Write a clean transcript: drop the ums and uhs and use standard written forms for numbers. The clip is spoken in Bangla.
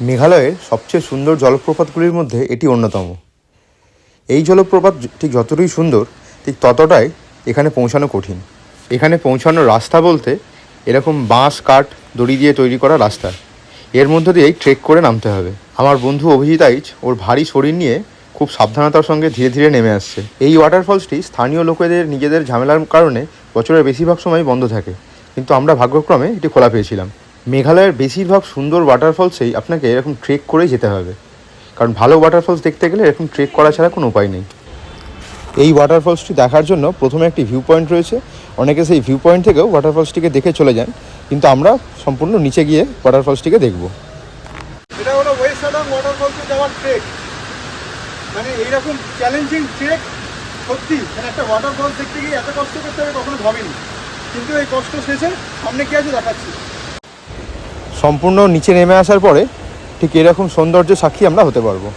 মেঘালয়ের সবচেয়ে সুন্দর জলপ্রপাতগুলির মধ্যে এটি অন্যতম। এই জলপ্রপাত ঠিক যতটাই সুন্দর ঠিক ততটাই এখানে পৌঁছানো কঠিন। এখানে পৌঁছানোর রাস্তা বলতে এরকম বাঁশ কাঠ দড়ি দিয়ে তৈরি করা রাস্তা, এর মধ্য দিয়েই ট্রেক করে নামতে হবে। আমার বন্ধু অভিজিৎ আইচ ওর ভারী শরীর নিয়ে খুব সাবধানতার সঙ্গে ধীরে ধীরে নেমে আসছে। এই ওয়াটারফলসটি স্থানীয় লোকেদের নিজেদের ঝামেলার কারণে বছরের বেশিরভাগ সময় বন্ধ থাকে, কিন্তু আমরা ভাগ্যক্রমে এটি খোলা পেয়েছিলাম। মেঘালয়ের বেশিরভাগ সুন্দর ওয়াটারফলসেই আপনাকে এরকম ট্রেক করেই যেতে হবে, কারণ ভালো ওয়াটারফলস দেখতে গেলে এরকম ট্রেক করা ছাড়া কোনো উপায় নেই। এই ওয়াটারফলসটি দেখার জন্য প্রথমে একটি ভিউ পয়েন্ট রয়েছে, অনেকে সেই ভিউ পয়েন্ট থেকেও ওয়াটারফলসটিকে দেখে চলে যান, কিন্তু আমরা সম্পূর্ণ নিচে গিয়ে ওয়াটারফলসটিকে দেখব। এটা হলো ওয়েসাডাং ওয়াটারফলসে যাওয়ার ট্রেক। মানে এইরকম চ্যালেঞ্জিং ট্রেক সত্যি, মানে একটা ওয়াটারফলস দেখতে গিয়ে এত কষ্ট করতে হবে কখনো ভাবিনি, কিন্তু এই কষ্ট শেষে সামনে কি আছে দেখাচ্ছি। সম্পূর্ণ নিচে নেমে আসার পরে ঠিক এরকম সৌন্দর্য সাক্ষী আমরা হতে পারবো।